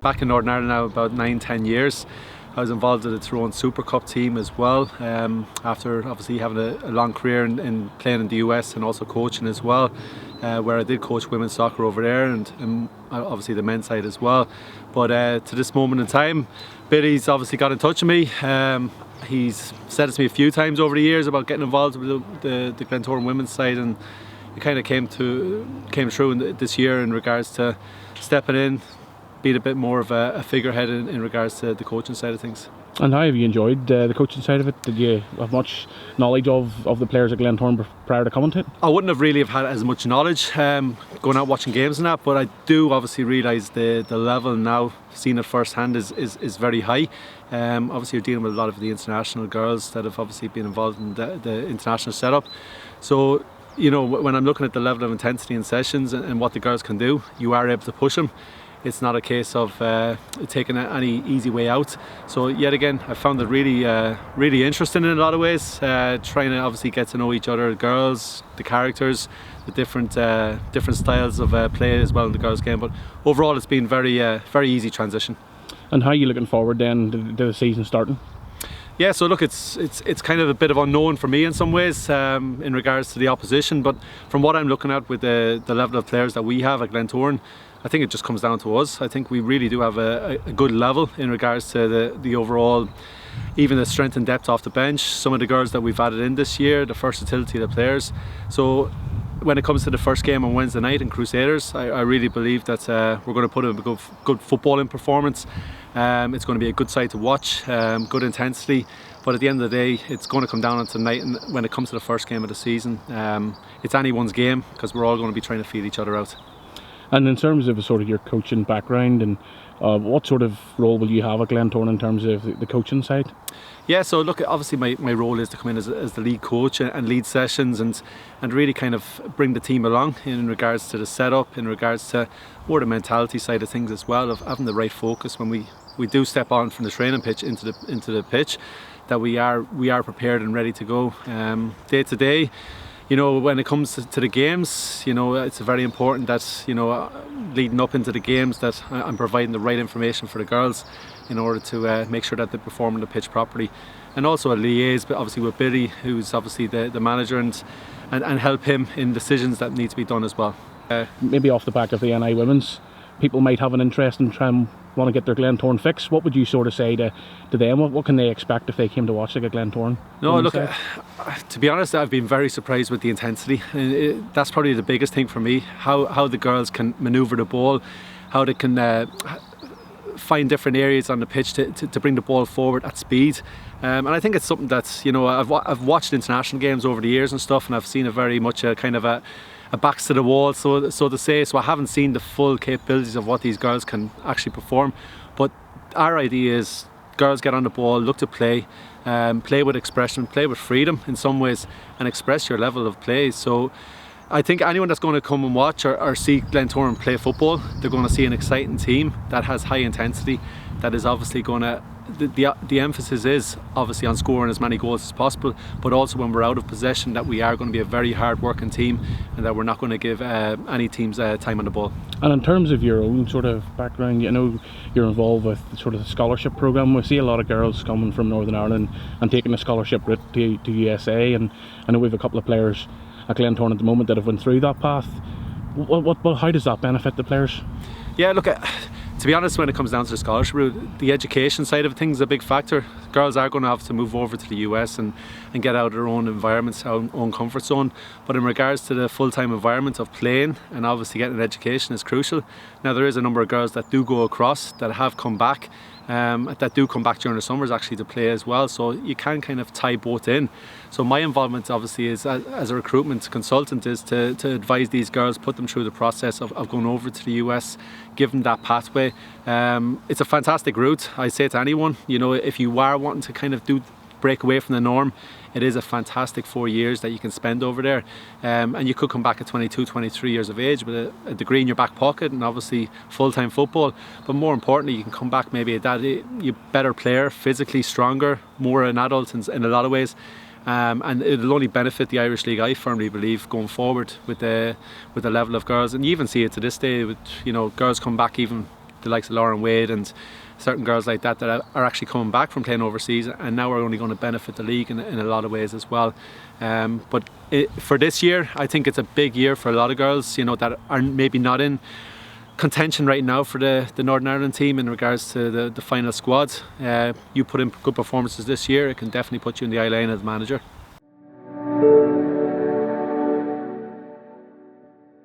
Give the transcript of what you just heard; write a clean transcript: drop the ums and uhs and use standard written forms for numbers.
Back in Northern Ireland now about 9-10 years. I was involved in the Tyrone Super Cup team as well, after obviously having a long career in playing in the US and also coaching as well, where I did coach women's soccer over there and obviously the men's side as well. But to this moment in time, Billy's obviously got in touch with me. He's said it to me a few times over the years about getting involved with the Glentoran women's side, and it kind of came through this year in regards to stepping in, being a bit more of a figurehead in regards to the coaching side of things. And how have you enjoyed the coaching side of it? Did you have much knowledge of the players at Glentoran prior to coming to it? I wouldn't have really had as much knowledge going out watching games and that, but I do obviously realise the level now, seeing it firsthand, is very high. Obviously you're dealing with a lot of the international girls that have obviously been involved in the international setup. So, you know, when I'm looking at the level of intensity in sessions and what the girls can do, you are able to push them. It's not a case of taking any easy way out. So yet again, I found it really interesting in a lot of ways, trying to obviously get to know each other, the girls, the characters, the different styles of play as well in the girls' game. But overall, it's been very easy transition. And how are you looking forward then to the season starting? Yeah, so look, it's kind of a bit of unknown for me in some ways in regards to the opposition, but from what I'm looking at with the level of players that we have at Glentoran, I think it just comes down to us. I think we really do have a good level in regards to the overall, even the strength and depth off the bench. Some of the girls that we've added in this year, the versatility of the players. So when it comes to the first game on Wednesday night in Crusaders, I really believe that we're going to put a good footballing performance. It's going to be a good side to watch, good intensity. But at the end of the day, it's going to come down to tonight. And when it comes to the first game of the season, it's anyone's game, because we're all going to be trying to feel each other out. And in terms of sort of your coaching background, and what sort of role will you have at Glentoran in terms of the coaching side? Yeah, so look, obviously my role is to come in as the lead coach and lead sessions and really kind of bring the team along in regards to the setup, in regards to more the mentality side of things as well, of having the right focus when we do step on from the training pitch into the pitch, that we are prepared and ready to go day to day. You know, when it comes to the games, you know, it's very important that, you know, leading up into the games, that I'm providing the right information for the girls in order to make sure that they perform on the pitch properly, and also a liaise, but obviously with Billy, who's obviously the manager, and help him in decisions that need to be done as well. Maybe off the back of the NI Women's, people might have an interest in trying want to get their Glentoran fix. What would you sort of say to them? What can they expect if they came to watch like a Glentoran? No, look, to be honest, I've been very surprised with the intensity. That's probably the biggest thing for me. How the girls can manoeuvre the ball, how they can find different areas on the pitch to bring the ball forward at speed. And I think it's something that's, you know, I've watched international games over the years and stuff, and I've seen a very much a kind of a backs to the wall, so to say. So I haven't seen the full capabilities of what these girls can actually perform. But our idea is girls get on the ball, look to play with expression, play with freedom in some ways, and express your level of play. So I think anyone that's going to come and watch or see Glentoran play football, they're going to see an exciting team that has high intensity, that is obviously going to, the emphasis is obviously on scoring as many goals as possible, but also when we're out of possession, that we are going to be a very hard working team, and that we're not going to give any teams time on the ball. And in terms of your own sort of background, you know, you're involved with sort of the scholarship programme. We see a lot of girls coming from Northern Ireland and taking a scholarship route to USA, and I know we have a couple of players at Glentoran at the moment that have went through that path. How does that benefit the players? Yeah, look, to be honest, when it comes down to the scholarship route, the education side of things is a big factor. Girls are going to have to move over to the US and get out of their own environments, our own comfort zone. But in regards to the full-time environment of playing and obviously getting an education is crucial. Now, there is a number of girls that do go across, that have come back, that do come back during the summers actually to play as well. So you can kind of tie both in. So my involvement obviously is as a recruitment consultant is to advise these girls, put them through the process of going over to the US, give them that pathway. It's a fantastic route. I say to anyone, you know, if you are wanting to kind of break away from the norm, it is a fantastic 4 years that you can spend over there, and you could come back at 22, 23 years of age with a degree in your back pocket and obviously full-time football. But more importantly, you can come back maybe a better player, physically stronger, more an adult in a lot of ways. And it'll only benefit the Irish League, I firmly believe, going forward with the level of girls. And you even see it to this day with, you know, girls come back even the likes of Lauren Wade and certain girls like that are actually coming back from playing overseas, and now we're only going to benefit the league in a lot of ways as well. But for this year, I think it's a big year for a lot of girls, you know, that are maybe not in contention right now for the Northern Ireland team in regards to the final squad. You put in good performances this year, it can definitely put you in the eye line as manager.